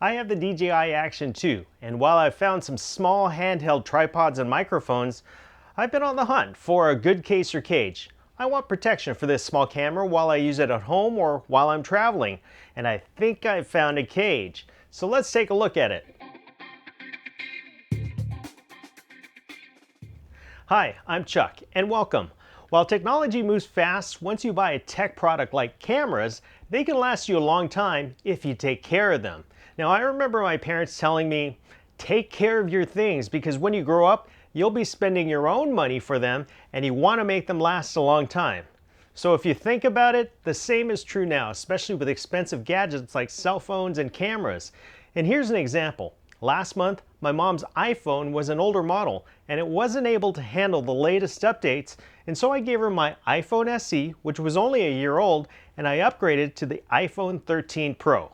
I have the DJI Action 2, and while I've found some small handheld tripods and microphones, I've been on the hunt for a good case or cage. I want protection for this small camera while I use it at home or while I'm traveling, and I think I've found a cage. So let's take a look at it. Hi, I'm Chuck, and welcome. While technology moves fast, once you buy a tech product like cameras, they can last you a long time if you take care of them. Now, I remember my parents telling me, take care of your things because when you grow up, you'll be spending your own money for them and you want to make them last a long time. So if you think about it, the same is true now, especially with expensive gadgets like cell phones and cameras. And here's an example. Last month, my mom's iPhone was an older model and it wasn't able to handle the latest updates, and so I gave her my iPhone SE, which was only a year old, and I upgraded to the iPhone 13 Pro.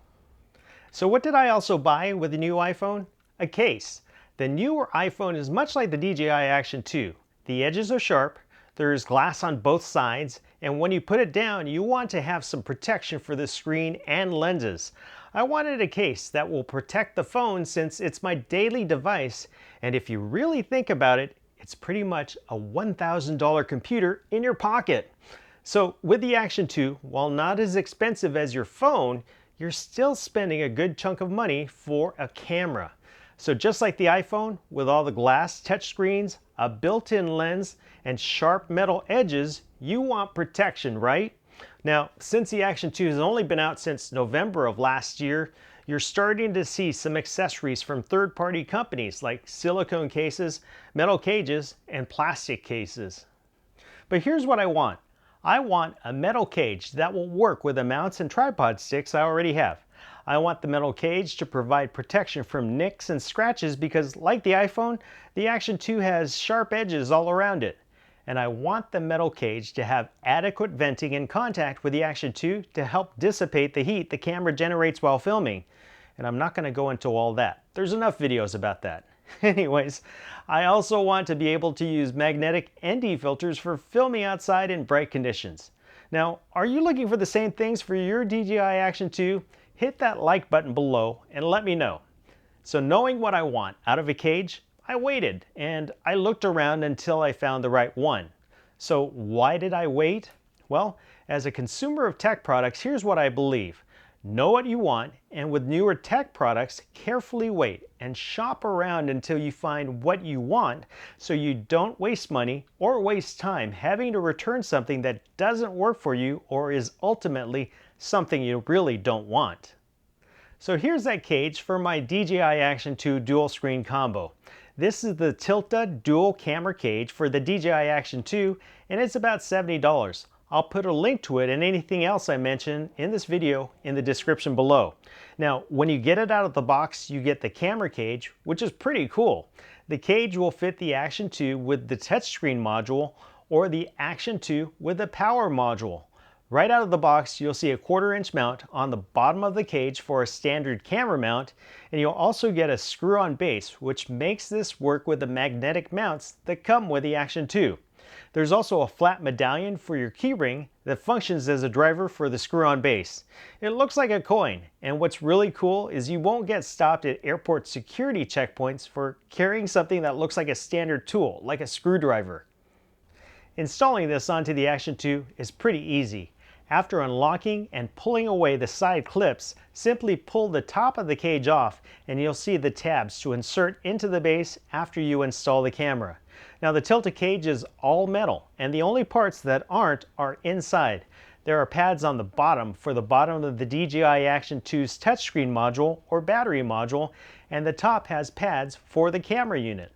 So what did I also buy with the new iPhone? A case. The newer iPhone is much like the DJI Action 2. The edges are sharp, there's glass on both sides, and when you put it down, you want to have some protection for the screen and lenses. I wanted a case that will protect the phone since it's my daily device, and if you really think about it, it's pretty much a $1,000 computer in your pocket. So with the Action 2, while not as expensive as your phone, you're still spending a good chunk of money for a camera. So just like the iPhone, with all the glass touchscreens, a built-in lens, and sharp metal edges, you want protection, right? Now, since the Action 2 has only been out since November of last year, you're starting to see some accessories from third-party companies like silicone cases, metal cages, and plastic cases. But here's what I want. I want a metal cage that will work with the mounts and tripod sticks I already have. I want the metal cage to provide protection from nicks and scratches because, like the iPhone, the Action 2 has sharp edges all around it. And I want the metal cage to have adequate venting in contact with the Action 2 to help dissipate the heat the camera generates while filming. And I'm not going to go into all that. There's enough videos about that. Anyways, I also want to be able to use magnetic ND filters for filming outside in bright conditions. Now, are you looking for the same things for your DJI Action 2? Hit that like button below and let me know. So knowing what I want out of a cage, I waited and I looked around until I found the right one. So why did I wait? Well, as a consumer of tech products, here's what I believe. Know what you want, and with newer tech products, carefully wait and shop around until you find what you want so you don't waste money or waste time having to return something that doesn't work for you or is ultimately something you really don't want. So here's that cage for my DJI Action 2 dual screen combo. This is the Tilta dual camera cage for the DJI Action 2, and it's about $70. I'll put a link to it and anything else I mention in this video in the description below. Now, when you get it out of the box, you get the camera cage, which is pretty cool. The cage will fit the Action 2 with the touchscreen module or the Action 2 with the power module. Right out of the box, you'll see a 1/4-inch mount on the bottom of the cage for a standard camera mount, and you'll also get a screw-on base, which makes this work with the magnetic mounts that come with the Action 2. There's also a flat medallion for your keyring that functions as a driver for the screw-on base. It looks like a coin, and what's really cool is you won't get stopped at airport security checkpoints for carrying something that looks like a standard tool, like a screwdriver. Installing this onto the Action 2 is pretty easy. After unlocking and pulling away the side clips, simply pull the top of the cage off and you'll see the tabs to insert into the base after you install the camera. Now the Tilta cage is all metal and the only parts that aren't are inside. There are pads on the bottom for the bottom of the DJI Action 2's touchscreen module or battery module, and the top has pads for the camera unit.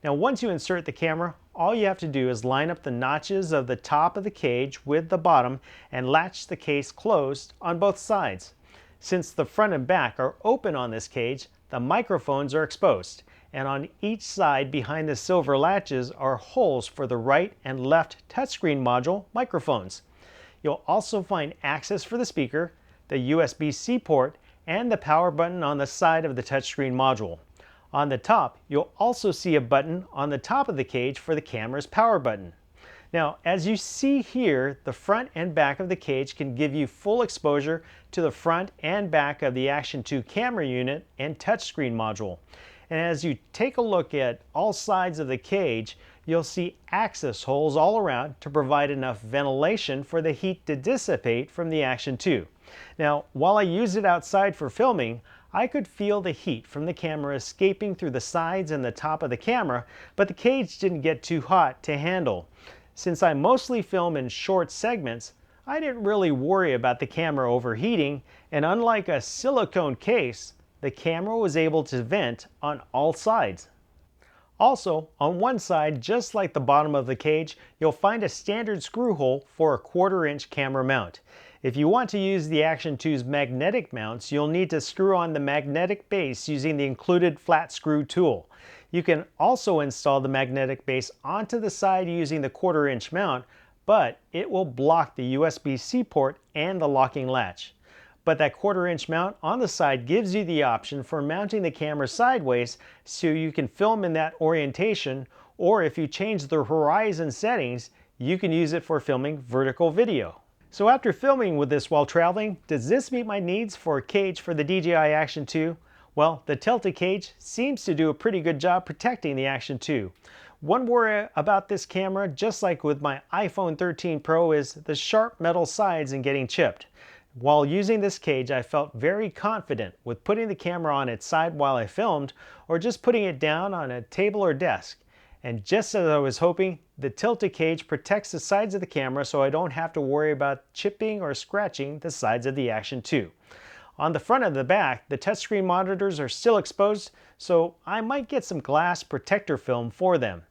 Now once you insert the camera, all you have to do is line up the notches of the top of the cage with the bottom and latch the case closed on both sides. Since the front and back are open on this cage, the microphones are exposed, and on each side behind the silver latches are holes for the right and left touchscreen module microphones. You'll also find access for the speaker, the USB-C port, and the power button on the side of the touchscreen module. On the top, you'll also see a button on the top of the cage for the camera's power button. Now, as you see here, the front and back of the cage can give you full exposure to the front and back of the Action 2 camera unit and touchscreen module. And as you take a look at all sides of the cage, you'll see access holes all around to provide enough ventilation for the heat to dissipate from the Action 2. Now, while I used it outside for filming, I could feel the heat from the camera escaping through the sides and the top of the camera, but the cage didn't get too hot to handle. Since I mostly film in short segments, I didn't really worry about the camera overheating, and unlike a silicone case, the camera was able to vent on all sides. Also, on one side, just like the bottom of the cage, you'll find a standard screw hole for a 1/4-inch camera mount. If you want to use the Action 2's magnetic mounts, you'll need to screw on the magnetic base using the included flat screw tool. You can also install the magnetic base onto the side using the 1/4-inch mount, but it will block the USB-C port and the locking latch. But that 1/4-inch mount on the side gives you the option for mounting the camera sideways so you can film in that orientation, or if you change the horizon settings, you can use it for filming vertical video. So after filming with this while traveling, does this meet my needs for a cage for the DJI Action 2? Well, the tilted cage seems to do a pretty good job protecting the Action 2. One worry about this camera, just like with my iPhone 13 Pro, is the sharp metal sides and getting chipped. While using this cage, I felt very confident with putting the camera on its side while I filmed, or just putting it down on a table or desk. And just as I was hoping, the tilted cage protects the sides of the camera so I don't have to worry about chipping or scratching the sides of the Action 2. On the front and the back, the touchscreen monitors are still exposed, so I might get some glass protector film for them.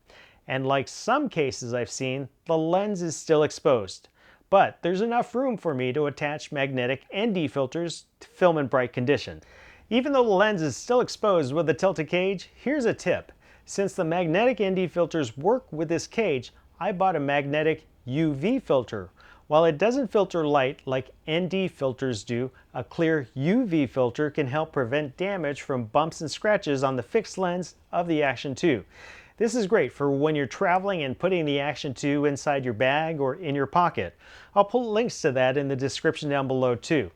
And like some cases I've seen, the lens is still exposed. But there's enough room for me to attach magnetic ND filters to film in bright conditions. Even though the lens is still exposed with the tilted cage, here's a tip. Since the magnetic ND filters work with this cage, I bought a magnetic UV filter. While it doesn't filter light like ND filters do, a clear UV filter can help prevent damage from bumps and scratches on the fixed lens of the Action 2. This is great for when you're traveling and putting the Action 2 inside your bag or in your pocket. I'll put links to that in the description down below too.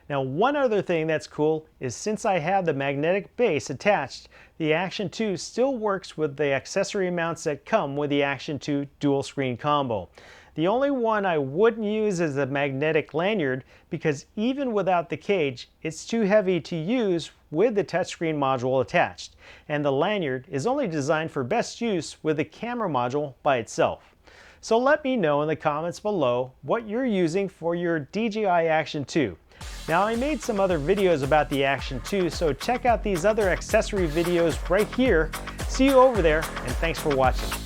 Now, one other thing that's cool is since I have the magnetic base attached, the Action 2 still works with the accessory mounts that come with the Action 2 dual screen combo. The only one I wouldn't use is the magnetic lanyard, because even without the cage, it's too heavy to use with the touchscreen module attached. And the lanyard is only designed for best use with the camera module by itself. So let me know in the comments below what you're using for your DJI Action 2. Now, I made some other videos about the Action 2, so check out these other accessory videos right here. See you over there, and thanks for watching.